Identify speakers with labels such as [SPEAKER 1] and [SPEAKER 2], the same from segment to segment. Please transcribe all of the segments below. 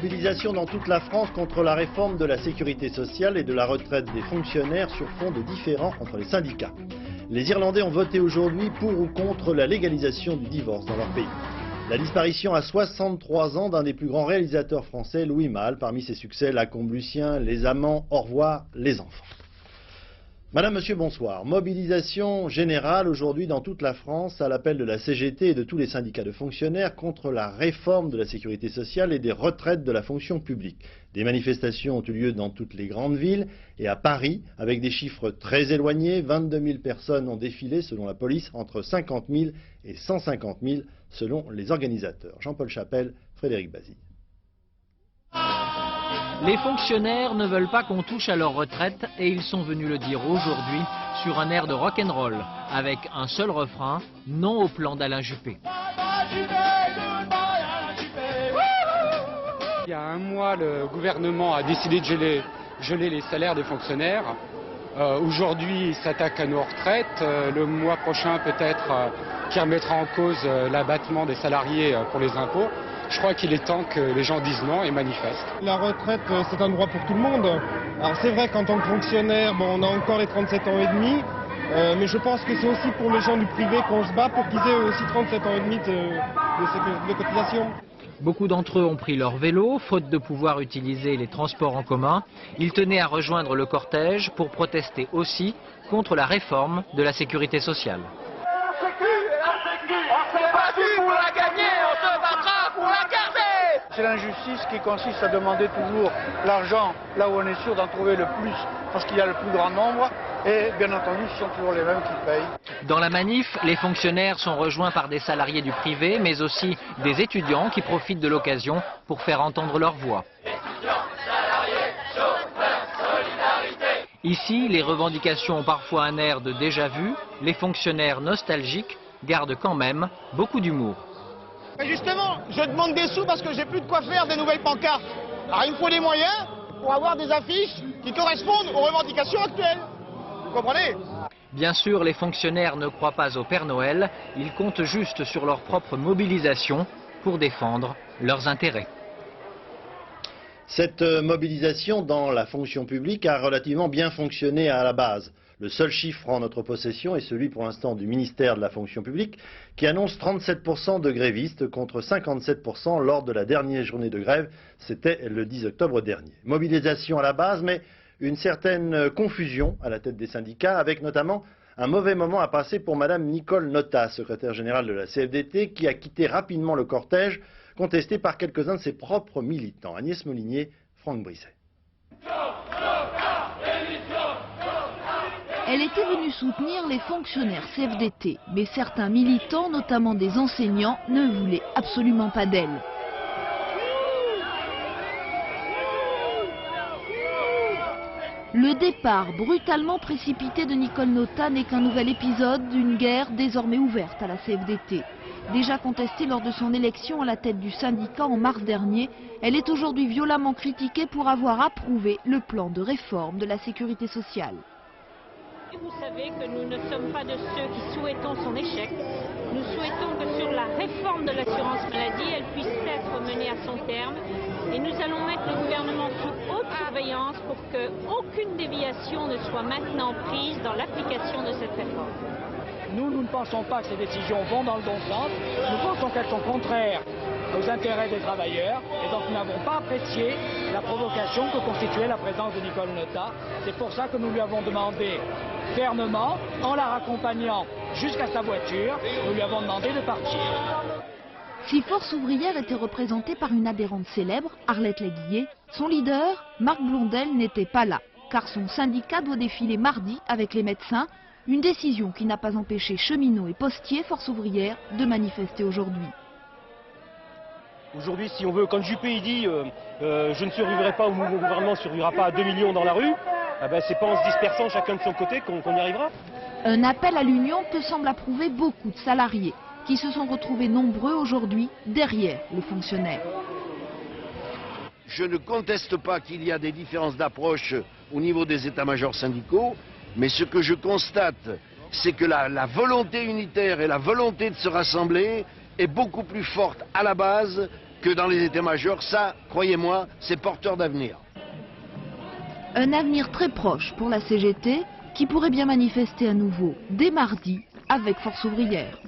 [SPEAKER 1] Mobilisation dans toute la France contre la réforme de la sécurité sociale et de la retraite des fonctionnaires sur fond de différends entre les syndicats. Les Irlandais ont voté aujourd'hui pour ou contre la légalisation du divorce dans leur pays. La disparition à 63 ans d'un des plus grands réalisateurs français, Louis Malle, parmi ses succès, Lacombe Lucien, Les Amants, Au revoir, les enfants. Madame, Monsieur, bonsoir. Mobilisation générale aujourd'hui dans toute la France à l'appel de la CGT et de tous les syndicats de fonctionnaires contre la réforme de la sécurité sociale et des retraites de la fonction publique. Des manifestations ont eu lieu dans toutes les grandes villes et à Paris, avec des chiffres très éloignés. 22 000 personnes ont défilé selon la police, entre 50 000 et 150 000 selon les organisateurs. Jean-Paul Chapelle, Frédéric Bazille.
[SPEAKER 2] Les fonctionnaires ne veulent pas qu'on touche à leur retraite et ils sont venus le dire aujourd'hui sur un air de rock'n'roll avec un seul refrain, non au plan d'Alain Juppé.
[SPEAKER 3] Il y a un mois, le gouvernement a décidé de geler les salaires des fonctionnaires. Aujourd'hui, il s'attaque à nos retraites. Le mois prochain, peut-être, qui remettra en cause l'abattement des salariés pour les impôts. Je crois qu'il est temps que les gens disent non et manifestent.
[SPEAKER 4] La retraite, c'est un droit pour tout le monde. Alors c'est vrai qu'en tant que fonctionnaire, on a encore les 37 ans et demi, mais je pense que c'est aussi pour les gens du privé qu'on se bat pour qu'ils aient aussi 37 ans et demi de cotisation.
[SPEAKER 2] Beaucoup d'entre eux ont pris leur vélo, faute de pouvoir utiliser les transports en commun. Ils tenaient à rejoindre le cortège pour protester aussi contre la réforme de la sécurité sociale.
[SPEAKER 5] C'est l'injustice qui consiste à demander toujours l'argent là où on est sûr d'en trouver le plus, parce qu'il y a le plus grand nombre, et bien entendu ce sont toujours les mêmes qui payent.
[SPEAKER 2] Dans la manif, les fonctionnaires sont rejoints par des salariés du privé, mais aussi des étudiants qui profitent de l'occasion pour faire entendre leur voix. Ici, les revendications ont parfois un air de déjà-vu. Les fonctionnaires nostalgiques gardent quand même beaucoup d'humour.
[SPEAKER 6] Mais justement, je demande des sous parce que j'ai plus de quoi faire des nouvelles pancartes. Alors il me faut des moyens pour avoir des affiches qui correspondent aux revendications actuelles. Vous comprenez ?
[SPEAKER 2] Bien sûr, les fonctionnaires ne croient pas au Père Noël. Ils comptent juste sur leur propre mobilisation pour défendre leurs intérêts.
[SPEAKER 1] Cette mobilisation dans la fonction publique a relativement bien fonctionné à la base. Le seul chiffre en notre possession est celui pour l'instant du ministère de la fonction publique qui annonce 37% de grévistes contre 57% lors de la dernière journée de grève. C'était le 10 octobre dernier. Mobilisation à la base, mais une certaine confusion à la tête des syndicats avec notamment un mauvais moment à passer pour Madame Nicole Notat, secrétaire générale de la CFDT, qui a quitté rapidement le cortège contesté par quelques-uns de ses propres militants. Agnès Molinier, Franck Brisset.
[SPEAKER 7] Elle était venue soutenir les fonctionnaires CFDT, mais certains militants, notamment des enseignants, ne voulaient absolument pas d'elle. Le départ brutalement précipité de Nicole Notat n'est qu'un nouvel épisode d'une guerre désormais ouverte à la CFDT. Déjà contestée lors de son élection à la tête du syndicat en mars dernier, elle est aujourd'hui violemment critiquée pour avoir approuvé le plan de réforme de la sécurité sociale.
[SPEAKER 8] Vous savez que nous ne sommes pas de ceux qui souhaitons son échec. Nous souhaitons que sur la réforme de l'assurance maladie, elle puisse être menée à son terme. Et nous allons mettre le gouvernement sous haute surveillance pour qu'aucune déviation ne soit maintenant prise dans l'application de cette réforme.
[SPEAKER 9] Nous ne pensons pas que ces décisions vont dans le bon sens. Nous pensons qu'elles sont contraires aux intérêts des travailleurs. Et donc nous n'avons pas apprécié la provocation que constituait la présence de Nicole Notat. C'est pour ça que nous lui avons demandé fermement, en la raccompagnant jusqu'à sa voiture, nous lui avons demandé de partir.
[SPEAKER 7] Si Force ouvrière était représentée par une adhérente célèbre, Arlette Laguillet, son leader, Marc Blondel, n'était pas là, car son syndicat doit défiler mardi avec les médecins, une décision qui n'a pas empêché cheminots et postiers Force ouvrière de manifester aujourd'hui.
[SPEAKER 10] Aujourd'hui, si on veut, quand Juppé dit je ne survivrai pas ou mon gouvernement ne survivra pas à 2 millions dans la rue, c'est pas en se dispersant chacun de son côté qu'on y arrivera.
[SPEAKER 7] Un appel à l'union que semblent approuver beaucoup de salariés, qui se sont retrouvés nombreux aujourd'hui derrière les fonctionnaires.
[SPEAKER 11] Je ne conteste pas qu'il y a des différences d'approche au niveau des états-majors syndicaux, mais ce que je constate, c'est que la volonté unitaire et la volonté de se rassembler est beaucoup plus forte à la base que dans les états-majors. Ça, croyez-moi, c'est porteur d'avenir.
[SPEAKER 7] Un avenir très proche pour la CGT qui pourrait bien manifester à nouveau dès mardi avec Force ouvrière.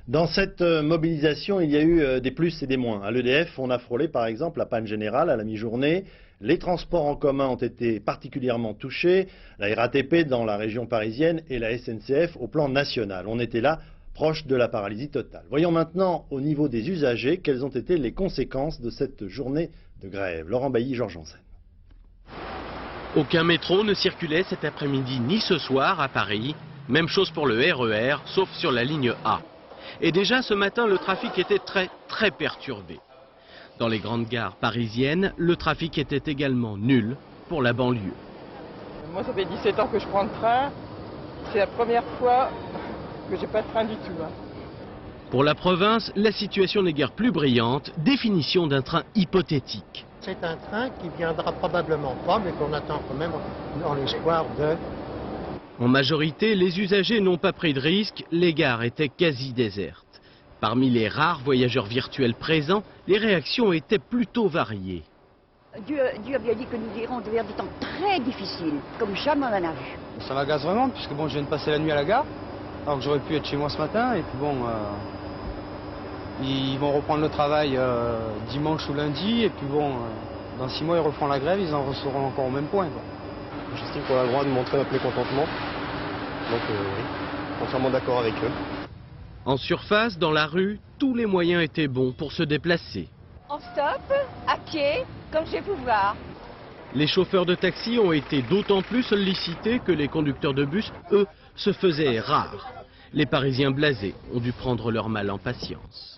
[SPEAKER 1] Dans cette mobilisation, il y a eu des plus et des moins. À l'EDF, on a frôlé par exemple la panne générale à la mi-journée. Les transports en commun ont été particulièrement touchés, la RATP dans la région parisienne et la SNCF au plan national. On était là proche de la paralysie totale. Voyons maintenant au niveau des usagers quelles ont été les conséquences de cette journée de grève. Laurent Bailly, Georges Janssen.
[SPEAKER 12] Aucun métro ne circulait cet après-midi ni ce soir à Paris. Même chose pour le RER, sauf sur la ligne A. Et déjà ce matin, le trafic était très perturbé. Dans les grandes gares parisiennes, le trafic était également nul pour la banlieue.
[SPEAKER 13] Moi, ça fait 17 ans que je prends le train. C'est la première fois que j'ai pas de train du tout.
[SPEAKER 12] Pour la province, la situation n'est guère plus brillante. Définition d'un train hypothétique.
[SPEAKER 14] C'est un train qui viendra probablement pas, mais qu'on attend quand même dans l'espoir de...
[SPEAKER 12] En majorité, les usagers n'ont pas pris de risque, les gares étaient quasi désertes. Parmi les rares voyageurs virtuels présents, les réactions étaient plutôt variées.
[SPEAKER 15] Dieu a bien dit que nous irons vers des temps très difficiles, comme jamais on en a vu.
[SPEAKER 16] Ça m'agace vraiment, puisque bon, je viens de passer la nuit à la gare, alors que j'aurais pu être chez moi ce matin, et puis bon, ils vont reprendre le travail dimanche ou lundi, et puis bon, dans 6 mois ils refont la grève, ils en resteront encore au même point.
[SPEAKER 17] J'estime qu'on a le droit de montrer notre mécontentement, donc oui, entièrement d'accord avec eux.
[SPEAKER 12] En surface, dans la rue, tous les moyens étaient bons pour se déplacer.
[SPEAKER 15] En stop, à pied, comme je vais pouvoir.
[SPEAKER 12] Les chauffeurs de taxi ont été d'autant plus sollicités que les conducteurs de bus, eux, se faisaient rares. Les Parisiens blasés ont dû prendre leur mal en patience.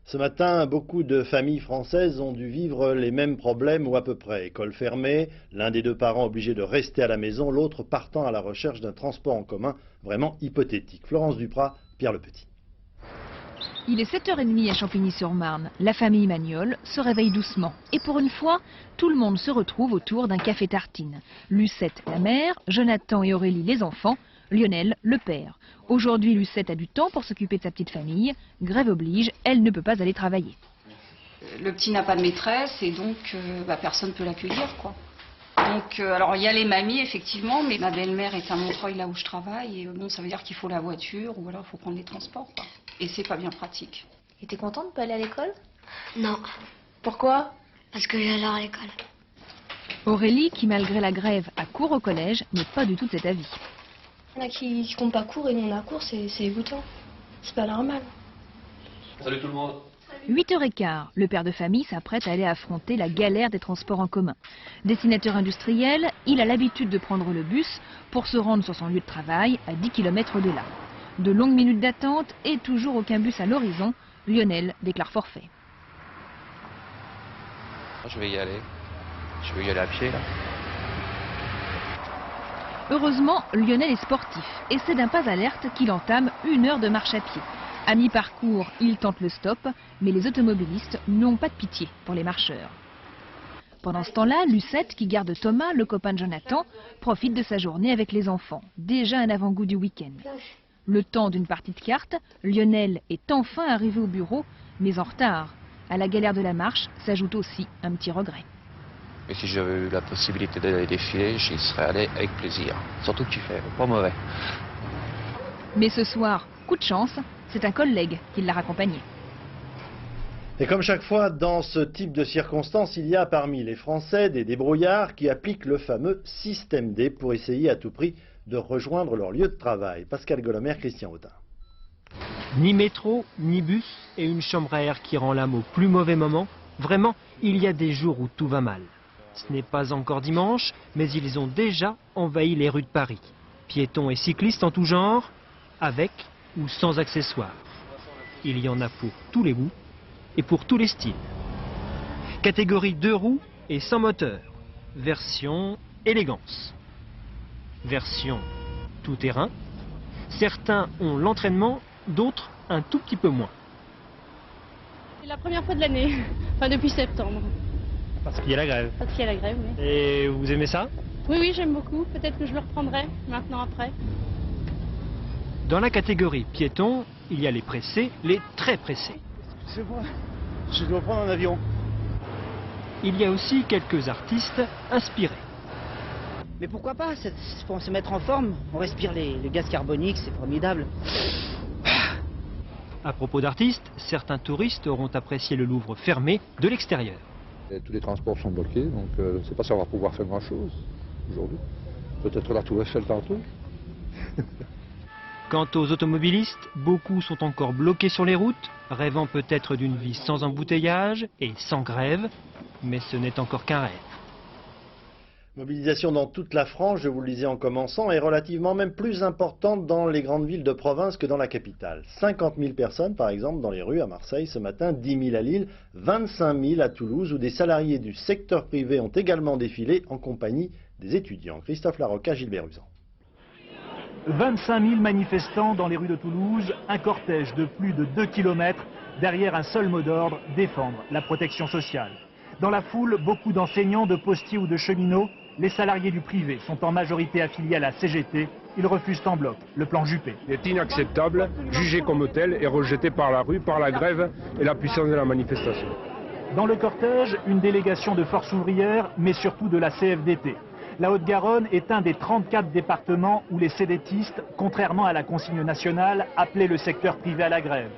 [SPEAKER 1] Ce matin, beaucoup de familles françaises ont dû vivre les mêmes problèmes ou à peu près. École fermée, l'un des deux parents obligé de rester à la maison, l'autre partant à la recherche d'un transport en commun vraiment hypothétique. Florence Duprat, Pierre Le Petit.
[SPEAKER 18] Il est 7h30 à Champigny-sur-Marne. La famille Magnol se réveille doucement. Et pour une fois, tout le monde se retrouve autour d'un café tartine. Lucette, la mère, Jonathan et Aurélie, les enfants, Lionel, le père. Aujourd'hui, Lucette a du temps pour s'occuper de sa petite famille. Grève oblige, elle ne peut pas aller travailler.
[SPEAKER 19] Le petit n'a pas de maîtresse et donc personne ne peut l'accueillir, quoi. Donc, alors il y a les mamies effectivement, mais ma belle-mère est à Montreuil là où je travaille et bon, ça veut dire qu'il faut la voiture ou alors il faut prendre les transports, quoi. Et c'est pas bien pratique.
[SPEAKER 20] Et t'es contente de pas aller à l'école?
[SPEAKER 21] Non.
[SPEAKER 20] Pourquoi?
[SPEAKER 21] Parce que j'adore l'école.
[SPEAKER 18] Aurélie, qui malgré la grève a cours au collège, n'est pas du tout de cet avis.
[SPEAKER 21] Il y en a qui comptent pas cours et nous on a cours, c'est dégoûtant. C'est pas normal.
[SPEAKER 22] Salut tout le monde.
[SPEAKER 18] 8h15, le père de famille s'apprête à aller affronter la galère des transports en commun. Dessinateur industriel, il a l'habitude de prendre le bus pour se rendre sur son lieu de travail à 10 km de là. De longues minutes d'attente et toujours aucun bus à l'horizon, Lionel déclare forfait.
[SPEAKER 22] Je vais y aller. Je vais y aller à pied là.
[SPEAKER 18] Heureusement, Lionel est sportif et c'est d'un pas alerte qu'il entame 1 heure de marche à pied. À mi-parcours, il tente le stop, mais les automobilistes n'ont pas de pitié pour les marcheurs. Pendant ce temps-là, Lucette, qui garde Thomas, le copain de Jonathan, profite de sa journée avec les enfants. Déjà un avant-goût du week-end. Le temps d'une partie de cartes, Lionel est enfin arrivé au bureau, mais en retard. À la galère de la marche s'ajoute aussi un petit regret.
[SPEAKER 22] Et si j'avais eu la possibilité d'aller défiler, j'y serais allé avec plaisir. Surtout que tu fais pas mauvais.
[SPEAKER 18] Mais ce soir, coup de chance, c'est un collègue qui l'a raccompagné.
[SPEAKER 1] Et comme chaque fois dans ce type de circonstances, il y a parmi les Français des débrouillards qui appliquent le fameux système D pour essayer à tout prix de rejoindre leur lieu de travail. Pascal Golomer, Christian Autain.
[SPEAKER 2] Ni métro, ni bus et une chambre à air qui rend l'âme au plus mauvais moment. Vraiment, il y a des jours où tout va mal. Ce n'est pas encore dimanche, mais ils ont déjà envahi les rues de Paris. Piétons et cyclistes en tout genre, avec ou sans accessoires. Il y en a pour tous les goûts et pour tous les styles. Catégorie 2 roues et sans moteur. Version élégance. Version tout-terrain. Certains ont l'entraînement, d'autres un tout petit peu moins.
[SPEAKER 23] C'est la première fois de l'année, enfin depuis septembre.
[SPEAKER 2] Parce qu'il y a la grève.
[SPEAKER 23] Parce qu'il y a la grève, oui.
[SPEAKER 2] Et vous aimez ça?
[SPEAKER 23] Oui, j'aime beaucoup. Peut-être que je le reprendrai maintenant après.
[SPEAKER 2] Dans la catégorie piétons, il y a les pressés, les très pressés.
[SPEAKER 3] C'est moi, je dois prendre un avion.
[SPEAKER 2] Il y a aussi quelques artistes inspirés.
[SPEAKER 4] Mais pourquoi pas, pour se mettre en forme, on respire le gaz carbonique, c'est formidable.
[SPEAKER 2] À propos d'artistes, certains touristes auront apprécié le Louvre fermé de l'extérieur.
[SPEAKER 5] Tous les transports sont bloqués, donc je ne sais pas si on va pouvoir faire grand-chose aujourd'hui. Peut-être la Tour Eiffel tantôt.
[SPEAKER 2] Quant aux automobilistes, beaucoup sont encore bloqués sur les routes, rêvant peut-être d'une vie sans embouteillage et sans grève, mais ce n'est encore qu'un rêve.
[SPEAKER 1] Mobilisation dans toute la France, je vous le disais en commençant, est relativement même plus importante dans les grandes villes de province que dans la capitale. 50 000 personnes par exemple dans les rues à Marseille ce matin, 10 000 à Lille, 25 000 à Toulouse où des salariés du secteur privé ont également défilé en compagnie des étudiants. Christophe Larocca, Gilbert Uzan.
[SPEAKER 24] 25 000 manifestants dans les rues de Toulouse, un cortège de plus de 2 km derrière un seul mot d'ordre, défendre la protection sociale. Dans la foule, beaucoup d'enseignants, de postiers ou de cheminots. Les salariés du privé sont en majorité affiliés à la CGT. Ils refusent en bloc le plan Juppé.
[SPEAKER 25] Il est inacceptable, jugé comme tel et rejeté par la rue, par la grève et la puissance de la manifestation.
[SPEAKER 24] Dans le cortège, une délégation de Force ouvrière, mais surtout de la CFDT. La Haute-Garonne est un des 34 départements où les CDTistes, contrairement à la consigne nationale, appelaient le secteur privé à la grève.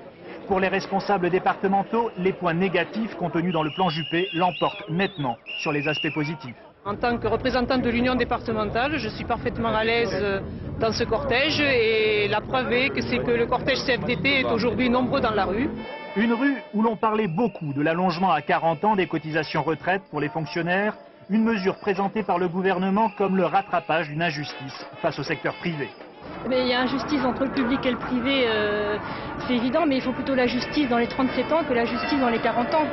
[SPEAKER 24] Pour les responsables départementaux, les points négatifs contenus dans le plan Juppé l'emportent nettement sur les aspects positifs.
[SPEAKER 13] En tant que représentante de l'union départementale, je suis parfaitement à l'aise dans ce cortège et la preuve est que le cortège CFDT est aujourd'hui nombreux dans la rue.
[SPEAKER 24] Une rue où l'on parlait beaucoup de l'allongement à 40 ans des cotisations retraite pour les fonctionnaires, une mesure présentée par le gouvernement comme le rattrapage d'une injustice face au secteur privé.
[SPEAKER 23] Mais il y a injustice entre le public et le privé, c'est évident, mais il faut plutôt la justice dans les 37 ans que la justice dans les 40 ans.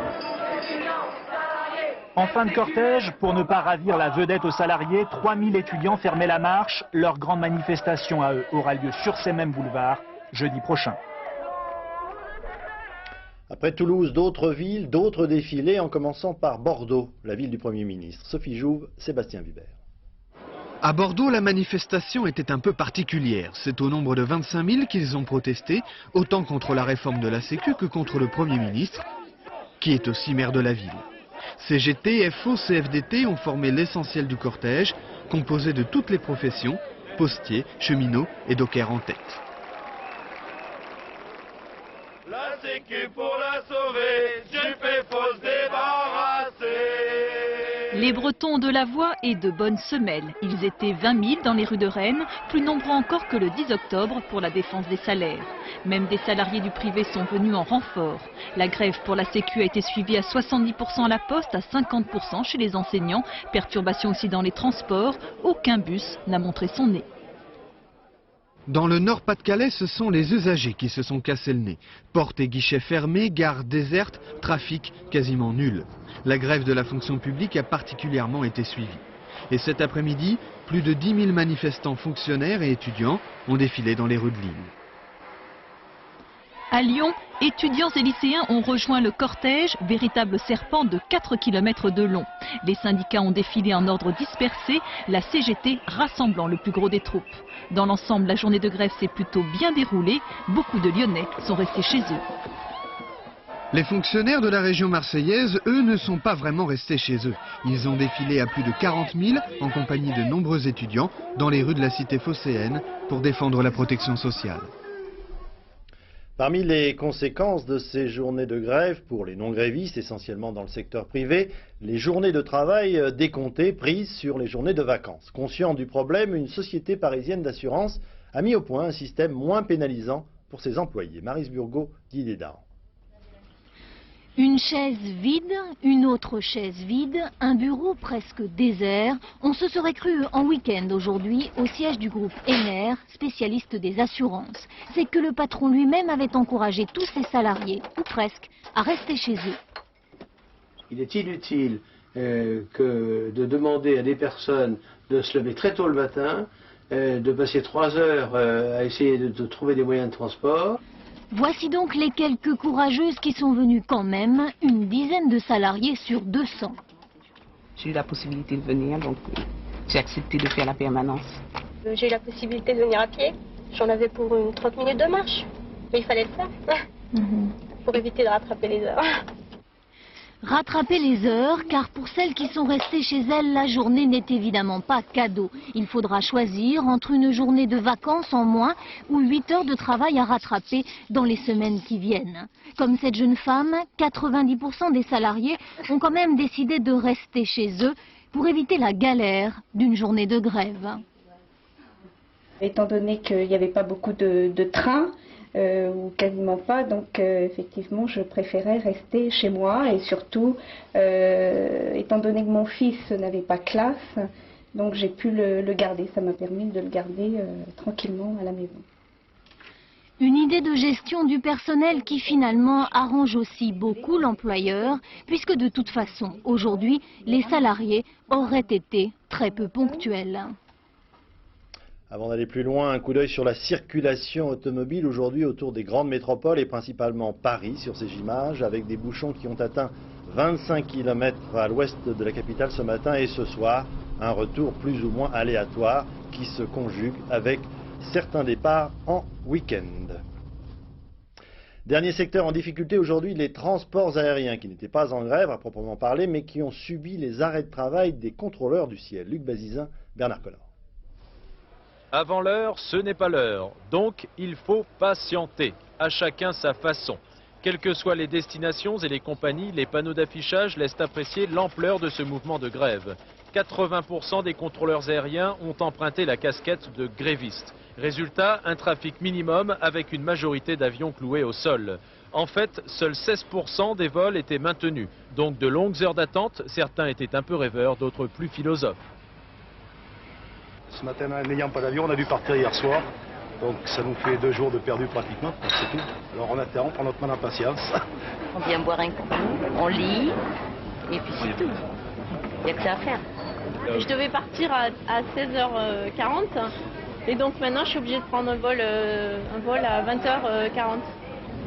[SPEAKER 24] En fin de cortège, pour ne pas ravir la vedette aux salariés, 3000 étudiants fermaient la marche. Leur grande manifestation à eux aura lieu sur ces mêmes boulevards jeudi prochain.
[SPEAKER 1] Après Toulouse, d'autres villes, d'autres défilés, en commençant par Bordeaux, la ville du Premier ministre. Sophie Jouve, Sébastien Vibert.
[SPEAKER 26] À Bordeaux, la manifestation était un peu particulière. C'est au nombre de 25 000 qu'ils ont protesté, autant contre la réforme de la Sécu que contre le Premier ministre, qui est aussi maire de la ville. CGT, FO, CFDT ont formé l'essentiel du cortège, composé de toutes les professions, postiers, cheminots et dockers en tête.
[SPEAKER 27] La Sécu pour la sauver, Juppé faut se débarrasser.
[SPEAKER 7] Les Bretons ont de la voix et de bonnes semelles. Ils étaient 20 000 dans les rues de Rennes, plus nombreux encore que le 10 octobre pour la défense des salaires. Même des salariés du privé sont venus en renfort. La grève pour la Sécu a été suivie à 70% à la Poste, à 50% chez les enseignants. Perturbation aussi dans les transports. Aucun bus n'a montré son nez.
[SPEAKER 26] Dans le Nord-Pas-de-Calais, ce sont les usagers qui se sont cassés le nez. Portes et guichets fermés, gares désertes, trafic quasiment nul. La grève de la fonction publique a particulièrement été suivie. Et cet après-midi, plus de 10 000 manifestants fonctionnaires et étudiants ont défilé dans les rues de Lille.
[SPEAKER 7] À Lyon, étudiants et lycéens ont rejoint le cortège, véritable serpent de 4 km de long. Les syndicats ont défilé en ordre dispersé, la CGT rassemblant le plus gros des troupes. Dans l'ensemble, la journée de grève s'est plutôt bien déroulée. Beaucoup de Lyonnais sont restés chez eux.
[SPEAKER 26] Les fonctionnaires de la région marseillaise, eux, ne sont pas vraiment restés chez eux. Ils ont défilé à plus de 40 000 en compagnie de nombreux étudiants dans les rues de la cité phocéenne pour défendre la protection sociale.
[SPEAKER 1] Parmi les conséquences de ces journées de grève pour les non-grévistes, essentiellement dans le secteur privé, les journées de travail décomptées prises sur les journées de vacances. Conscient du problème, une société parisienne d'assurance a mis au point un système moins pénalisant pour ses employés. Maryse Burgot, Didier Dahan.
[SPEAKER 28] Une chaise vide, une autre chaise vide, un bureau presque désert. On se serait cru en week-end aujourd'hui au siège du groupe ENER, spécialiste des assurances. C'est que le patron lui-même avait encouragé tous ses salariés, ou presque, à rester chez eux.
[SPEAKER 29] Il est inutile que de demander à des personnes de se lever très tôt le matin, de passer 3 heures à essayer de trouver des moyens de transport.
[SPEAKER 28] Voici donc les quelques courageuses qui sont venues quand même, une dizaine de salariés sur 200.
[SPEAKER 30] J'ai eu la possibilité de venir, donc j'ai accepté de faire la permanence.
[SPEAKER 21] J'ai eu la possibilité de venir à pied. J'en avais pour 30 minutes de marche. Mais il fallait le faire. Pour éviter de rattraper les heures.
[SPEAKER 28] Rattraper les heures, car pour celles qui sont restées chez elles, la journée n'est évidemment pas cadeau. Il faudra choisir entre une journée de vacances en moins ou 8 heures de travail à rattraper dans les semaines qui viennent. Comme cette jeune femme, 90% des salariés ont quand même décidé de rester chez eux pour éviter la galère d'une journée de grève.
[SPEAKER 6] Étant donné qu'il n'y avait pas beaucoup de trains, ou quasiment pas, donc effectivement je préférais rester chez moi et surtout étant donné que mon fils n'avait pas classe, donc j'ai pu le garder, ça m'a permis de le garder tranquillement à la maison.
[SPEAKER 28] Une idée de gestion du personnel qui finalement arrange aussi beaucoup l'employeur, puisque de toute façon aujourd'hui les salariés auraient été très peu ponctuels.
[SPEAKER 1] Avant d'aller plus loin, un coup d'œil sur la circulation automobile aujourd'hui autour des grandes métropoles et principalement Paris sur ces images, avec des bouchons qui ont atteint 25 km à l'ouest de la capitale ce matin et ce soir, un retour plus ou moins aléatoire qui se conjugue avec certains départs en week-end. Dernier secteur en difficulté aujourd'hui, les transports aériens qui n'étaient pas en grève à proprement parler, mais qui ont subi les arrêts de travail des contrôleurs du ciel. Luc Bazizin, Bernard Collard.
[SPEAKER 8] Avant l'heure, ce n'est pas l'heure, donc il faut patienter, à chacun sa façon. Quelles que soient les destinations et les compagnies, les panneaux d'affichage laissent apprécier l'ampleur de ce mouvement de grève. 80% des contrôleurs aériens ont emprunté la casquette de gréviste. Résultat, un trafic minimum avec une majorité d'avions cloués au sol. En fait, seuls 16% des vols étaient maintenus, donc de longues heures d'attente, certains étaient un peu rêveurs, d'autres plus philosophes.
[SPEAKER 3] Ce matin, n'ayant pas d'avion, on a dû partir hier soir. Donc ça nous fait 2 jours de perdu pratiquement, c'est tout. Alors on attend, on prend notre mal en patience.
[SPEAKER 9] On vient boire un coup, on lit, et puis c'est tout. Il n'y a que ça à faire.
[SPEAKER 10] Je devais partir à 16h40, et donc maintenant je suis obligée de prendre un vol à 20h40.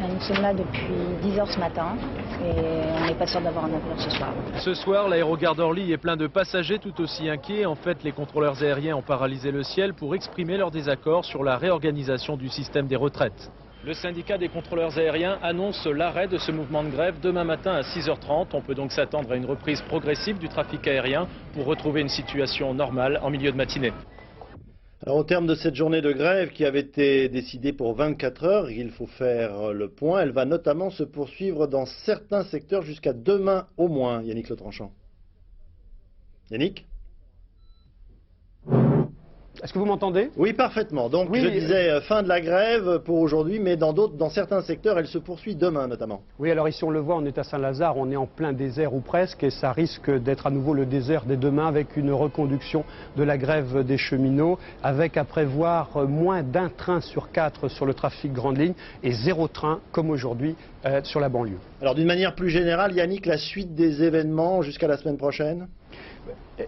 [SPEAKER 4] Nous sommes là depuis 10h ce matin et on n'est pas sûr d'avoir un avion ce soir.
[SPEAKER 8] Ce soir, l'aérogare d'Orly est plein de passagers tout aussi inquiets. En fait, les contrôleurs aériens ont paralysé le ciel pour exprimer leur désaccord sur la réorganisation du système des retraites. Le syndicat des contrôleurs aériens annonce l'arrêt de ce mouvement de grève demain matin à 6h30. On peut donc s'attendre à une reprise progressive du trafic aérien pour retrouver une situation normale en milieu de matinée.
[SPEAKER 1] Alors, au terme de cette journée de grève qui avait été décidée pour 24 heures, il faut faire le point. Elle va notamment se poursuivre dans certains secteurs jusqu'à demain au moins. Yannick Letranchant. Yannick ?
[SPEAKER 11] Est-ce que vous m'entendez?
[SPEAKER 1] Oui, parfaitement. Donc, oui, je disais fin de la grève pour aujourd'hui, mais dans certains secteurs, elle se poursuit demain notamment.
[SPEAKER 11] Oui, alors ici on le voit, on est à Saint-Lazare, on est en plein désert ou presque, et ça risque d'être à nouveau le désert dès demain avec une reconduction de la grève des cheminots, avec à prévoir moins d'un train sur 4 sur le trafic grande ligne et 0 train comme aujourd'hui sur la banlieue.
[SPEAKER 1] Alors d'une manière plus générale, Yannick, la suite des événements jusqu'à la semaine prochaine?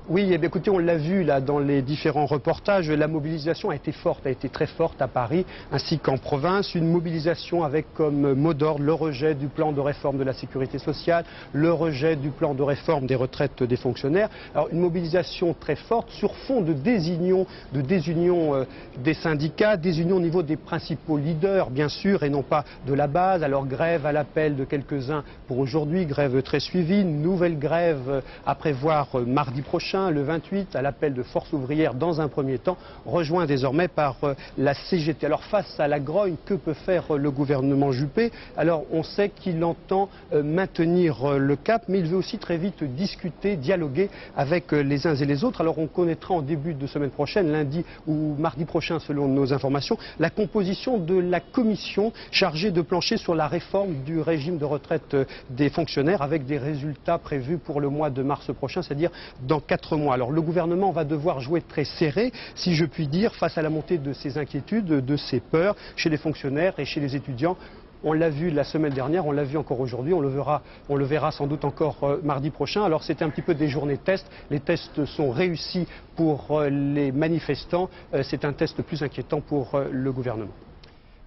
[SPEAKER 11] Oui, eh bien, écoutez, on l'a vu là dans les différents reportages, la mobilisation a été forte, a été très forte à Paris ainsi qu'en province. Une mobilisation avec comme mot d'ordre le rejet du plan de réforme de la sécurité sociale, le rejet du plan de réforme des retraites des fonctionnaires. Alors une mobilisation très forte sur fond de désunion des syndicats, désunion au niveau des principaux leaders bien sûr et non pas de la base. Alors grève à l'appel de quelques-uns pour aujourd'hui, grève très suivie, nouvelle grève à prévoir mardi prochain, le 28, à l'appel de Force ouvrière dans un premier temps, rejoint désormais par la CGT. Alors face à la grogne, que peut faire le gouvernement Juppé? Alors on sait qu'il entend maintenir le cap, mais il veut aussi très vite discuter, dialoguer avec les uns et les autres. Alors on connaîtra en début de semaine prochaine, lundi ou mardi prochain selon nos informations, la composition de la commission chargée de plancher sur la réforme du régime de retraite des fonctionnaires avec des résultats prévus pour le mois de mars prochain, c'est-à-dire dans 4 mois. Alors le gouvernement va devoir jouer très serré, si je puis dire, face à la montée de ces inquiétudes, de ces peurs chez les fonctionnaires et chez les étudiants. On l'a vu la semaine dernière, on l'a vu encore aujourd'hui, on le verra sans doute encore mardi prochain. Alors c'était un petit peu des journées de tests. Les tests sont réussis pour les manifestants. C'est un test plus inquiétant pour le gouvernement.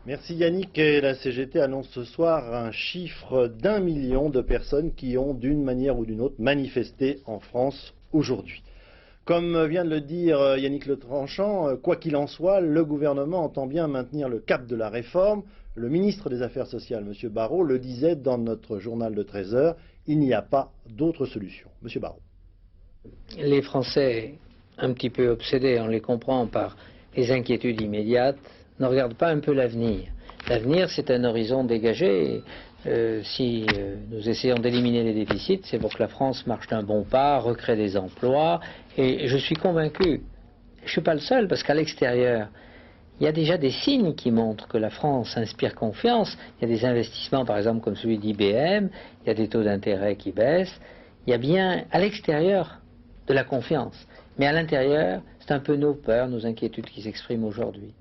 [SPEAKER 1] Merci Yannick. Et la CGT annonce ce soir un chiffre d'1 million de personnes qui ont d'une manière ou d'une autre manifesté en France aujourd'hui. Comme vient de le dire Yannick Le Tranchant, quoi qu'il en soit, le gouvernement entend bien maintenir le cap de la réforme. Le ministre des Affaires sociales, M. Barrot, le disait dans notre journal de 13 heures, il n'y a pas d'autre solution. M. Barrot.
[SPEAKER 5] Les Français, un petit peu obsédés, on les comprend par les inquiétudes immédiates, ne regardent pas un peu l'avenir. L'avenir, c'est un horizon dégagé. Si nous essayons d'éliminer les déficits, c'est pour que la France marche d'un bon pas, recrée des emplois. Et je suis convaincu, je ne suis pas le seul, parce qu'à l'extérieur, il y a déjà des signes qui montrent que la France inspire confiance. Il y a des investissements, par exemple, comme celui d'IBM, il y a des taux d'intérêt qui baissent. Il y a bien, à l'extérieur, de la confiance. Mais à l'intérieur, c'est un peu nos peurs, nos inquiétudes qui s'expriment aujourd'hui.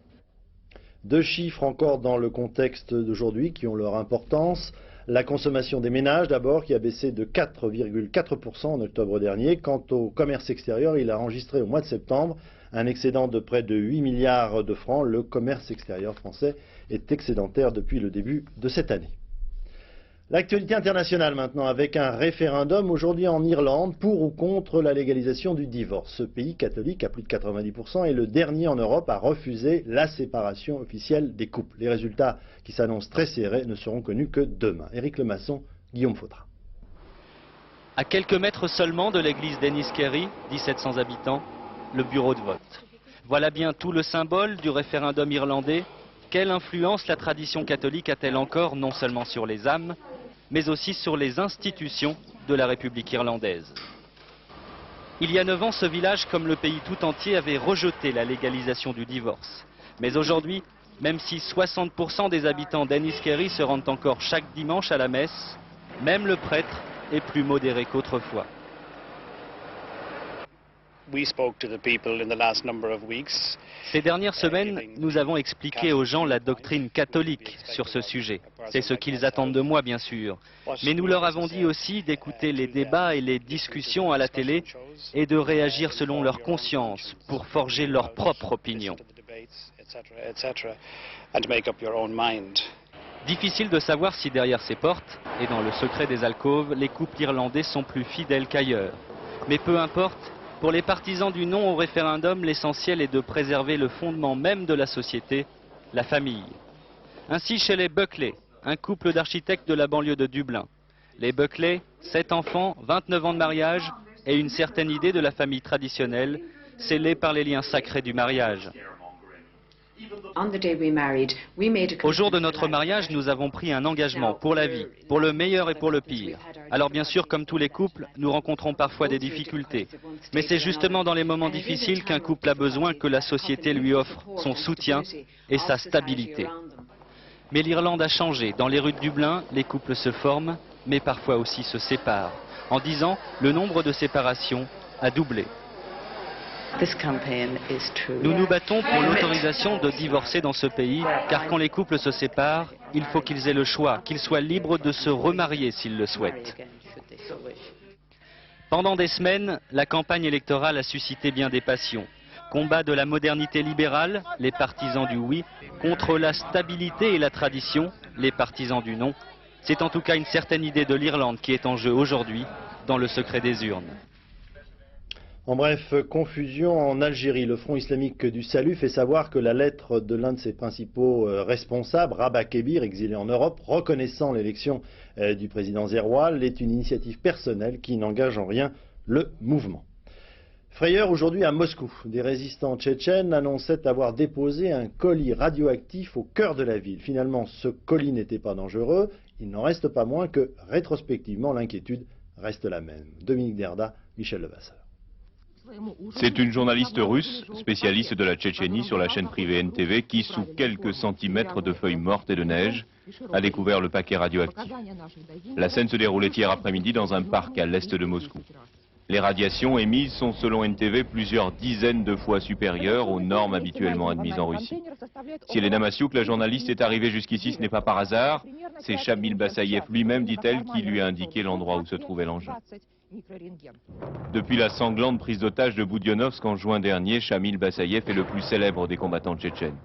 [SPEAKER 1] Deux chiffres encore dans le contexte d'aujourd'hui qui ont leur importance. La consommation des ménages d'abord qui a baissé de 4,4% en octobre dernier. Quant au commerce extérieur, il a enregistré au mois de septembre un excédent de près de 8 milliards de francs. Le commerce extérieur français est excédentaire depuis le début de cette année. L'actualité internationale maintenant avec un référendum aujourd'hui en Irlande pour ou contre la légalisation du divorce. Ce pays catholique à plus de 90% est le dernier en Europe à refuser la séparation officielle des couples. Les résultats qui s'annoncent très serrés ne seront connus que demain. Éric Lemasson, Guillaume Fautra.
[SPEAKER 12] À quelques mètres seulement de l'église d'Enniskerry, 1700 habitants, le bureau de vote. Voilà bien tout le symbole du référendum irlandais. Quelle influence la tradition catholique a-t-elle encore non seulement sur les âmes, mais aussi sur les institutions de la République irlandaise. Il y a 9 ans, ce village, comme le pays tout entier, avait rejeté la légalisation du divorce. Mais aujourd'hui, même si 60% des habitants d'Enniskerry se rendent encore chaque dimanche à la messe, même le prêtre est plus modéré qu'autrefois. Ces dernières semaines, nous avons expliqué aux gens la doctrine catholique sur ce sujet. C'est ce qu'ils attendent de moi, bien sûr. Mais nous leur avons dit aussi d'écouter les débats et les discussions à la télé et de réagir selon leur conscience pour forger leur propre opinion. Difficile de savoir si derrière ces portes, et dans le secret des alcôves, les couples irlandais sont plus fidèles qu'ailleurs. Mais peu importe. Pour les partisans du non au référendum, l'essentiel est de préserver le fondement même de la société, la famille. Ainsi chez les Buckley, un couple d'architectes de la banlieue de Dublin. Les Buckley, 7 enfants, 29 ans de mariage et une certaine idée de la famille traditionnelle, scellée par les liens sacrés du mariage. Au jour de notre mariage, nous avons pris un engagement pour la vie, pour le meilleur et pour le pire. Alors bien sûr, comme tous les couples, nous rencontrons parfois des difficultés. Mais c'est justement dans les moments difficiles qu'un couple a besoin que la société lui offre son soutien et sa stabilité. Mais l'Irlande a changé. Dans les rues de Dublin, les couples se forment, mais parfois aussi se séparent. En 10 ans, le nombre de séparations a doublé. Nous nous battons pour l'autorisation de divorcer dans ce pays, car quand les couples se séparent, il faut qu'ils aient le choix, qu'ils soient libres de se remarier s'ils le souhaitent. Pendant des semaines, la campagne électorale a suscité bien des passions. Combat de la modernité libérale, les partisans du oui, contre la stabilité et la tradition, les partisans du non. C'est en tout cas une certaine idée de l'Irlande qui est en jeu aujourd'hui, dans le secret des urnes.
[SPEAKER 1] En bref, confusion en Algérie. Le Front islamique du salut fait savoir que la lettre de l'un de ses principaux responsables, Rabah Kébir, exilé en Europe, reconnaissant l'élection du président Zerwal, est une initiative personnelle qui n'engage en rien le mouvement. Frayeur aujourd'hui à Moscou. Des résistants tchétchènes annonçaient avoir déposé un colis radioactif au cœur de la ville. Finalement, ce colis n'était pas dangereux. Il n'en reste pas moins que, rétrospectivement, l'inquiétude reste la même. Dominique Derda, Michel Levasseur.
[SPEAKER 14] C'est une journaliste russe, spécialiste de la Tchétchénie sur la chaîne privée NTV, qui, sous quelques centimètres de feuilles mortes et de neige, a découvert le paquet radioactif. La scène se déroulait hier après-midi dans un parc à l'est de Moscou. Les radiations émises sont, selon NTV, plusieurs dizaines de fois supérieures aux normes habituellement admises en Russie. Si Elena Masiouk, la journaliste, est arrivée jusqu'ici, ce n'est pas par hasard. C'est Shamil Bassayev lui-même, dit-elle, qui lui a indiqué l'endroit où se trouvait l'engin. Depuis la sanglante prise d'otage de Boudionovsk en juin dernier, Shamil Bassayev est le plus célèbre des combattants tchétchènes.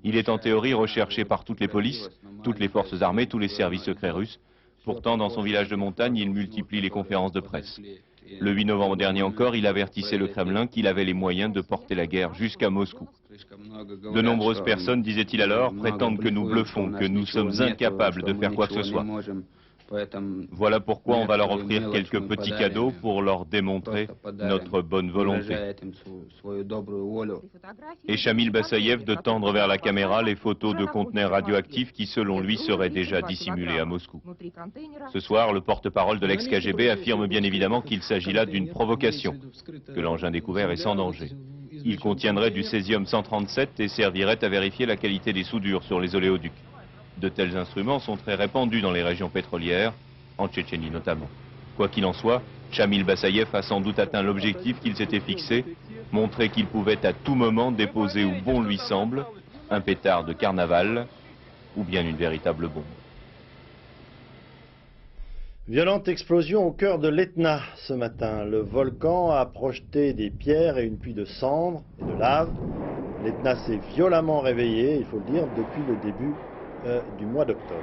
[SPEAKER 14] Il est en théorie recherché par toutes les polices, toutes les forces armées, tous les services secrets russes. Pourtant, dans son village de montagne, il multiplie les conférences de presse. Le 8 novembre dernier encore, il avertissait le Kremlin qu'il avait les moyens de porter la guerre jusqu'à Moscou. De nombreuses personnes, disait-il alors, prétendent que nous bluffons, que nous sommes incapables de faire quoi que ce soit. Voilà pourquoi on va leur offrir quelques petits cadeaux pour leur démontrer notre bonne volonté. Et Chamil Bassayev de tendre vers la caméra les photos de conteneurs radioactifs qui, selon lui, seraient déjà dissimulés à Moscou. Ce soir, le porte-parole de l'ex-KGB affirme bien évidemment qu'il s'agit là d'une provocation, que l'engin découvert est sans danger. Il contiendrait du césium-137 et servirait à vérifier la qualité des soudures sur les oléoducs. De tels instruments sont très répandus dans les régions pétrolières, en Tchétchénie notamment. Quoi qu'il en soit, Chamil Bassayev a sans doute atteint l'objectif qu'il s'était fixé, montrer qu'il pouvait à tout moment déposer où bon lui semble, un pétard de carnaval ou bien une véritable bombe.
[SPEAKER 1] Violente explosion au cœur de l'Etna ce matin. Le volcan a projeté des pierres et une pluie de cendres et de lave. L'Etna s'est violemment réveillé, il faut le dire, depuis le début du mois d'octobre.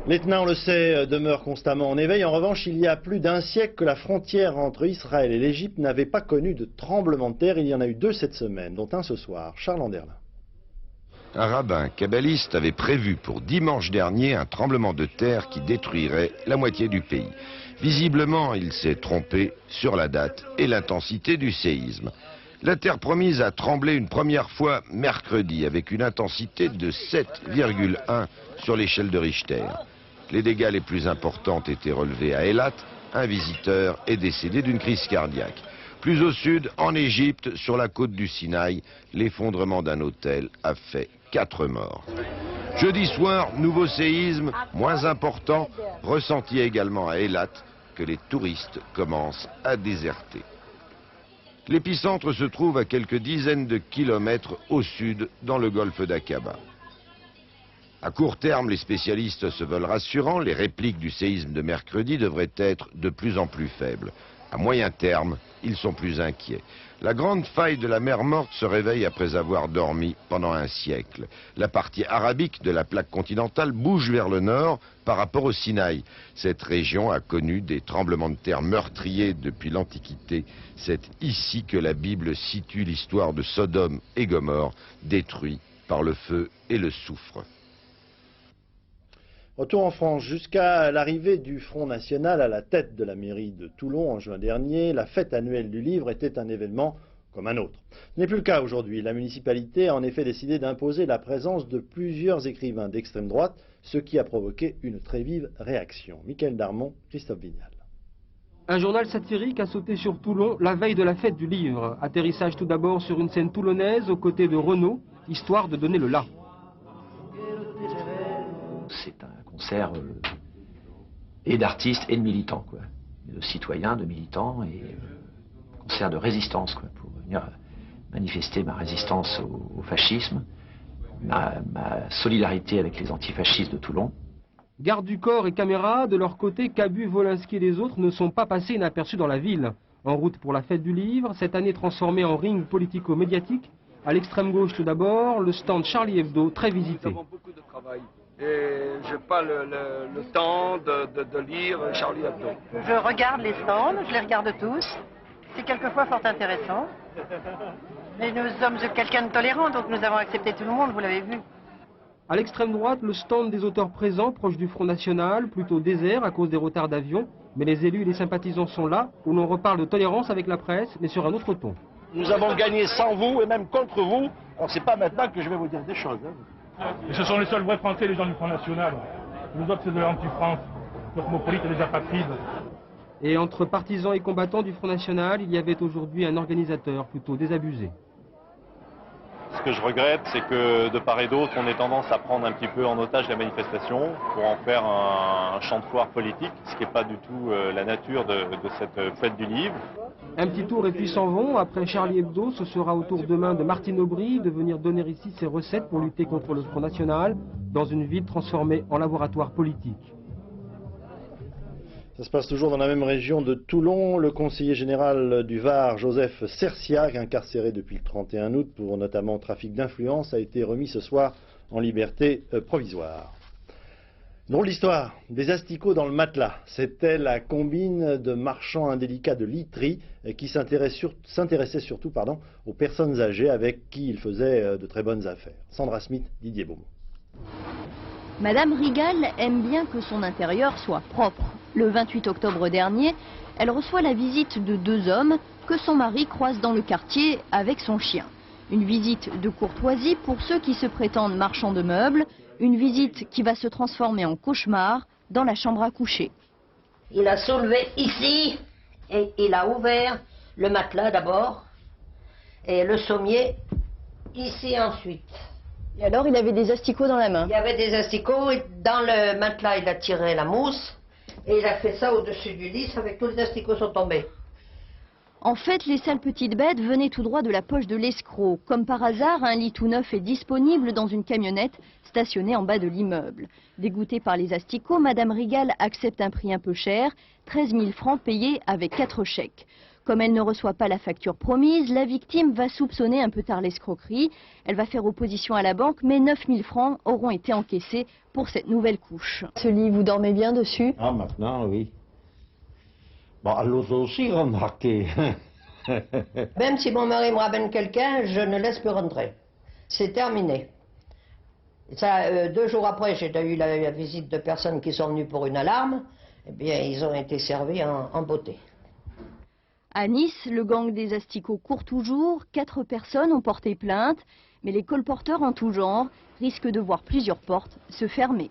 [SPEAKER 1] L'Etna, on le sait, demeure constamment en éveil. En revanche, il y a plus d'un siècle que la frontière entre Israël et l'Égypte n'avait pas connu de tremblement de terre. Il y en a eu 2 cette semaine, dont un ce soir. Charles Anderlin.
[SPEAKER 2] Un rabbin kabbaliste avait prévu pour dimanche dernier un tremblement de terre qui détruirait la moitié du pays. Visiblement, il s'est trompé sur la date et l'intensité du séisme. La terre promise a tremblé une première fois mercredi avec une intensité de 7,1 sur l'échelle de Richter. Les dégâts les plus importants ont été relevés à Eilat. Un visiteur est décédé d'une crise cardiaque. Plus au sud, en Égypte, sur la côte du Sinaï, l'effondrement d'un hôtel a fait 4 morts. Jeudi soir, nouveau séisme, moins important, ressenti également à Eilat, que les touristes commencent à déserter. L'épicentre se trouve à quelques dizaines de kilomètres au sud, dans le golfe d'Aqaba. À court terme, les spécialistes se veulent rassurants, les répliques du séisme de mercredi devraient être de plus en plus faibles. À moyen terme, ils sont plus inquiets. La grande faille de la mer Morte se réveille après avoir dormi pendant un siècle. La partie arabique de la plaque continentale bouge vers le nord par rapport au Sinaï. Cette région a connu des tremblements de terre meurtriers depuis l'Antiquité. C'est ici que la Bible situe l'histoire de Sodome et Gomorrhe, détruits par le feu et le soufre.
[SPEAKER 1] Retour en France, jusqu'à l'arrivée du Front National à la tête de la mairie de Toulon en juin dernier, la fête annuelle du livre était un événement comme un autre. Ce n'est plus le cas aujourd'hui. La municipalité a en effet décidé d'imposer la présence de plusieurs écrivains d'extrême droite, ce qui a provoqué une très vive réaction. Michael Darmon, Christophe Vignal.
[SPEAKER 13] Un journal satirique a sauté sur Toulon la veille de la fête du livre. Atterrissage tout d'abord sur une scène toulonnaise aux côtés de Renaud, histoire de donner le là.
[SPEAKER 15] C'est un concert et d'artistes et de militants, quoi. De citoyens, de militants, et concert de résistance, quoi, pour venir manifester ma résistance au fascisme, ma solidarité avec les antifascistes de Toulon.
[SPEAKER 13] Garde du corps et caméra, de leur côté, Cabu, Wolinski et les autres ne sont pas passés inaperçus dans la ville. En route pour la fête du livre, cette année transformée en ring politico-médiatique. À l'extrême gauche tout d'abord, le stand Charlie Hebdo, très visité.
[SPEAKER 16] Nous avons beaucoup de travail. Et je n'ai pas le temps de lire Charlie Hebdo.
[SPEAKER 17] Je regarde les stands, je les regarde tous. C'est quelquefois fort intéressant. Mais nous sommes quelqu'un de tolérant, donc nous avons accepté tout le monde, vous l'avez vu.
[SPEAKER 13] À l'extrême droite, le stand des auteurs présents, proche du Front National, plutôt désert à cause des retards d'avion. Mais les élus et les sympathisants sont là, où l'on reparle de tolérance avec la presse, mais sur un autre ton.
[SPEAKER 18] Nous avons gagné sans vous et même contre vous. Alors c'est pas maintenant que je vais vous dire des choses.
[SPEAKER 19] Et ce sont les seuls vrais Français, les gens du Front National. Les autres, c'est de l'anti-France, cosmopolite et des apatrides.
[SPEAKER 13] Et entre partisans et combattants du Front National, il y avait aujourd'hui un organisateur plutôt désabusé.
[SPEAKER 20] Ce que je regrette, c'est que de part et d'autre, on ait tendance à prendre un petit peu en otage la manifestation pour en faire un champ de foire politique, ce qui n'est pas du tout la nature de cette fête du livre.
[SPEAKER 13] Un petit tour et puis s'en vont. Après Charlie Hebdo, ce sera au tour demain de Martine Aubry de venir donner ici ses recettes pour lutter contre le Front National dans une ville transformée en laboratoire politique.
[SPEAKER 1] Ça se passe toujours dans la même région de Toulon. Le conseiller général du Var, Joseph Cerciac, incarcéré depuis le 31 août pour notamment trafic d'influence, a été remis ce soir en liberté provisoire. Drôle d'histoire, des asticots dans le matelas. C'était la combine de marchands indélicats de literie qui s'intéressait surtout aux personnes âgées avec qui il faisait de très bonnes affaires. Sandra Smith, Didier Beaumont.
[SPEAKER 7] Madame Rigal aime bien que son intérieur soit propre. Le 28 octobre dernier, elle reçoit la visite de 2 hommes que son mari croise dans le quartier avec son chien. Une visite de courtoisie pour ceux qui se prétendent marchands de meubles. Une visite qui va se transformer en cauchemar dans la chambre à coucher.
[SPEAKER 21] Il a soulevé ici et il a ouvert le matelas d'abord et le sommier ici ensuite.
[SPEAKER 7] Et alors il avait des asticots dans la main?
[SPEAKER 21] Il y avait des asticots et dans le matelas il a tiré la mousse et il a fait ça au-dessus du lit, ça fait que tous les asticots sont tombés.
[SPEAKER 7] En fait, les sales petites bêtes venaient tout droit de la poche de l'escroc. Comme par hasard, un lit tout neuf est disponible dans une camionnette stationnée en bas de l'immeuble. Dégoûtée par les asticots, Madame Rigal accepte un prix un peu cher, 13 000 francs payés avec 4 chèques. Comme elle ne reçoit pas la facture promise, la victime va soupçonner un peu tard l'escroquerie. Elle va faire opposition à la banque, mais 9 000 francs auront été encaissés pour cette nouvelle couche. Ce lit, vous dormez bien dessus?
[SPEAKER 18] Ah, maintenant, oui. Bon, l'autre aussi, remarquez.
[SPEAKER 21] Même si mon mari me ramène quelqu'un, je ne laisse plus rentrer. C'est terminé. Ça, 2 jours après, j'ai eu la visite de personnes qui sont venues pour une alarme. Eh bien, ils ont été servis en beauté.
[SPEAKER 7] À Nice, le gang des asticots court toujours. 4 personnes ont porté plainte. Mais les colporteurs en tout genre risquent de voir plusieurs portes se fermer.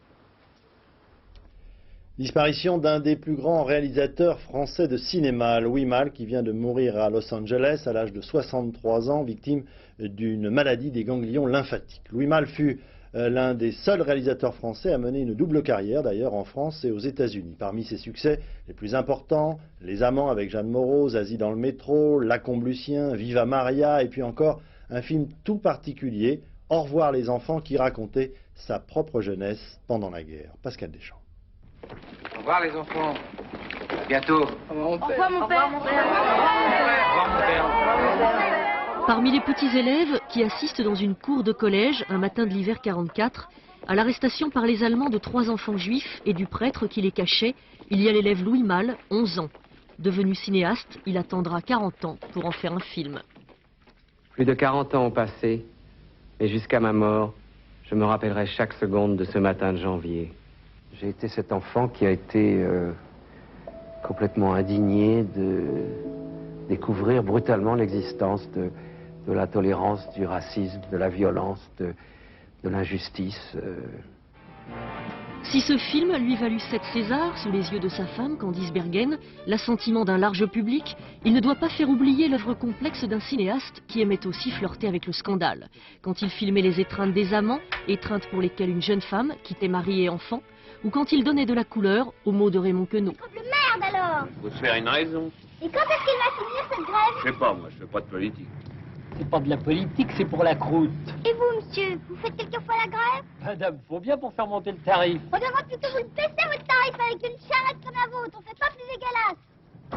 [SPEAKER 1] Disparition d'un des plus grands réalisateurs français de cinéma, Louis Malle, qui vient de mourir à Los Angeles à l'âge de 63 ans, victime d'une maladie des ganglions lymphatiques. Louis Malle fut l'un des seuls réalisateurs français à mener une double carrière, d'ailleurs en France et aux États-Unis. Parmi ses succès les plus importants, Les Amants avec Jeanne Moreau, Zazie dans le métro, Lacombe-Lucien, Viva Maria, et puis encore un film tout particulier, Au revoir les enfants, qui racontait sa propre jeunesse pendant la guerre. Pascal Deschamps.
[SPEAKER 22] Au revoir les enfants. À bientôt.
[SPEAKER 7] Au revoir mon père.
[SPEAKER 22] Au revoir mon père.
[SPEAKER 23] Parmi les petits élèves qui assistent dans une cour de collège un matin de l'hiver 44 à l'arrestation par les Allemands de 3 enfants juifs et du prêtre qui les cachait, il y a l'élève Louis Malle, 11 ans. Devenu cinéaste, il attendra 40 ans pour en faire un film.
[SPEAKER 24] Plus de 40 ans ont passé, et jusqu'à ma mort, je me rappellerai chaque seconde de ce matin de janvier. J'ai été cet enfant qui a été complètement indigné de découvrir brutalement l'existence de l'intolérance, du racisme, de la violence, de l'injustice.
[SPEAKER 23] Si ce film lui valut 7 Césars sous les yeux de sa femme, Candice Bergen, l'assentiment d'un large public, il ne doit pas faire oublier l'œuvre complexe d'un cinéaste qui aimait aussi flirter avec le scandale. Quand il filmait les étreintes des amants, étreintes pour lesquelles une jeune femme quittait mari et enfant, ou quand il donnait de la couleur aux mots de Raymond Queneau.
[SPEAKER 25] Merde alors!
[SPEAKER 14] Faut se faire une raison.
[SPEAKER 25] Et quand est-ce qu'il va finir cette grève?
[SPEAKER 14] Je sais pas, moi, je fais pas de politique.
[SPEAKER 26] C'est pas de la politique, c'est pour la croûte.
[SPEAKER 25] Et vous, monsieur, vous faites quelquefois la grève?
[SPEAKER 26] Madame, faut bien pour faire monter le tarif.
[SPEAKER 25] On devrait plutôt vous le baisser votre tarif avec une charrette comme la vôtre, on fait pas plus dégueulasse.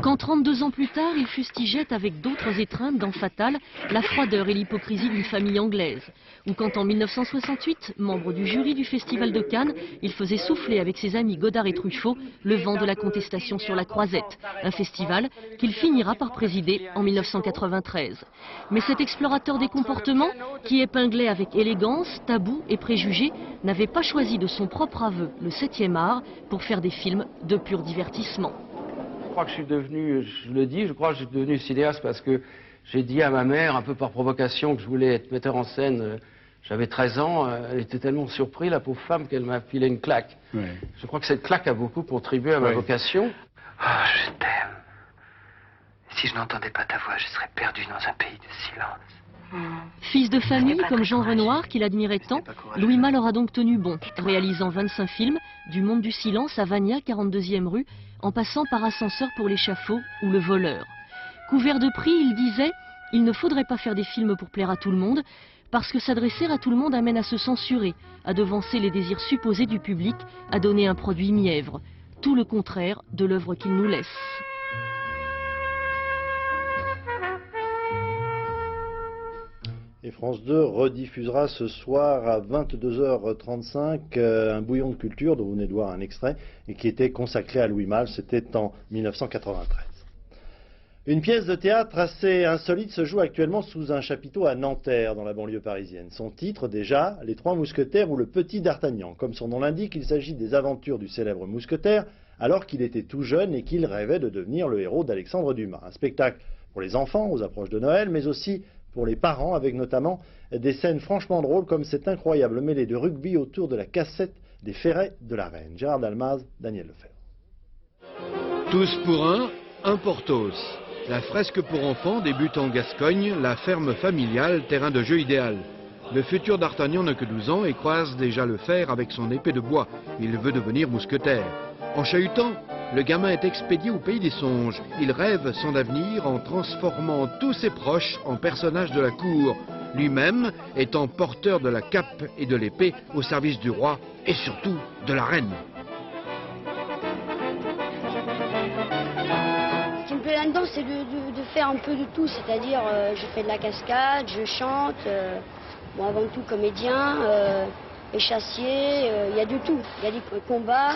[SPEAKER 23] Quand 32 ans plus tard, il fustigeait avec d'autres étreintes dans Fatal la froideur et l'hypocrisie d'une famille anglaise. Ou quand en 1968, membre du jury du Festival de Cannes, il faisait souffler avec ses amis Godard et Truffaut le vent de la contestation sur la Croisette, un festival qu'il finira par présider en 1993. Mais cet explorateur des comportements, qui épinglait avec élégance, tabou et préjugés, n'avait pas choisi de son propre aveu le 7e art pour faire des films de pur divertissement.
[SPEAKER 24] Je crois que je suis devenu, je le dis, je crois que je suis devenu cinéaste parce que j'ai dit à ma mère, un peu par provocation, que je voulais être metteur en scène. J'avais 13 ans, elle était tellement surprise, la pauvre femme, qu'elle m'a filé une claque. Ouais. Je crois que cette claque a beaucoup contribué à ma vocation. Oh, je t'aime. Si je n'entendais pas ta voix, je serais perdu dans un pays de silence.
[SPEAKER 23] Fils de famille comme Jean Renoir, qu'il admirait tant, Louis Malle aura donc tenu bon, réalisant 25 films, du Monde du silence à Vania, 42e rue, en passant par Ascenseur pour l'échafaud ou Le voleur. Couvert de prix, il disait « Il ne faudrait pas faire des films pour plaire à tout le monde, parce que s'adresser à tout le monde amène à se censurer, à devancer les désirs supposés du public, à donner un produit mièvre. Tout le contraire de l'œuvre qu'il nous laisse. »
[SPEAKER 1] Et France 2 rediffusera ce soir à 22h35 un bouillon de culture dont vous venez de voir un extrait et qui était consacré à Louis Malle, c'était en 1993. Une pièce de théâtre assez insolite se joue actuellement sous un chapiteau à Nanterre, dans la banlieue parisienne. Son titre, déjà, Les Trois Mousquetaires ou le Petit D'Artagnan. Comme son nom l'indique, il s'agit des aventures du célèbre mousquetaire, alors qu'il était tout jeune et qu'il rêvait de devenir le héros d'Alexandre Dumas. Un spectacle pour les enfants aux approches de Noël, mais aussi pour les parents, avec notamment des scènes franchement drôles comme cette incroyable mêlée de rugby autour de la cassette des ferrets de la Reine. Gérard Dalmaz, Daniel Lefebvre.
[SPEAKER 3] Tous pour un Porthos. La fresque pour enfants débute en Gascogne, la ferme familiale, terrain de jeu idéal. Le futur d'Artagnan n'a que 12 ans et croise déjà le fer avec son épée de bois. Il veut devenir mousquetaire. En chahutant, le gamin est expédié au pays des songes. Il rêve son avenir en transformant tous ses proches en personnages de la cour, lui-même étant porteur de la cape et de l'épée au service du roi et surtout de la reine.
[SPEAKER 4] Ce qui me plaît là-dedans, c'est de faire un peu de tout, c'est-à-dire je fais de la cascade, je chante, bon, avant tout comédien, échassier, il y a de tout. Il y a des combats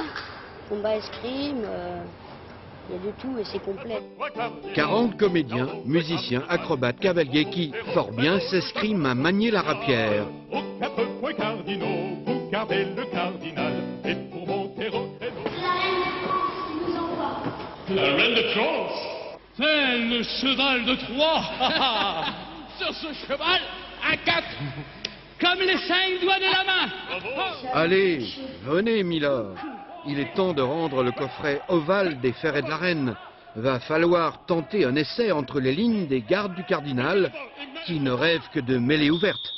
[SPEAKER 4] escrime, il y a de tout et c'est complet.
[SPEAKER 3] 40 comédiens, musiciens, acrobates, cavaliers qui, fort bien, s'escriment à manier la rapière.
[SPEAKER 6] La reine de France, c'est le cheval de Troie. Sur ce cheval, un 4, comme les 5 doigts de la main.
[SPEAKER 3] Allez, venez, Milord. Il est temps de rendre le coffret ovale des ferrets de la Reine. Va falloir tenter un essai entre les lignes des gardes du cardinal, qui ne rêvent que de mêlées ouvertes.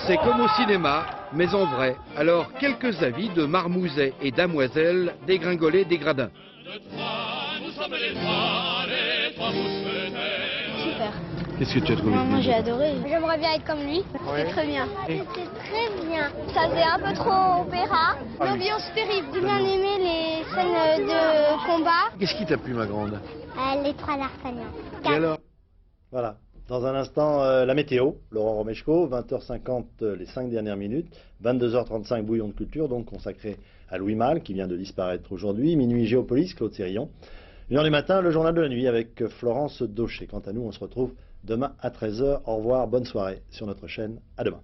[SPEAKER 3] C'est comme au cinéma, mais en vrai. Alors, quelques avis de marmousets et damoiselles dégringolés des gradins.
[SPEAKER 4] Super.
[SPEAKER 3] Qu'est-ce que tu as trouvé?
[SPEAKER 4] Moi j'ai adoré.
[SPEAKER 25] J'aimerais bien être comme lui.
[SPEAKER 4] C'était très bien.
[SPEAKER 25] C'était très bien. Ça faisait un peu trop opéra. L'ambiance terrible. J'ai bien aimé les scènes de combat.
[SPEAKER 3] Qu'est-ce qui t'a plu, ma grande?
[SPEAKER 25] Les trois d'Artagnan.
[SPEAKER 3] Et alors?
[SPEAKER 1] Voilà. Dans un instant, la météo, Laurent Romeshko, 20h50 les 5 dernières minutes, 22h35 bouillon de culture, donc consacré à Louis Malle, qui vient de disparaître aujourd'hui, minuit Géopolis, Claude Sérillon. 1h du matin, le journal de la nuit avec Florence Daucher. Quant à nous, on se retrouve demain à 13h. Au revoir, bonne soirée sur notre chaîne. À demain.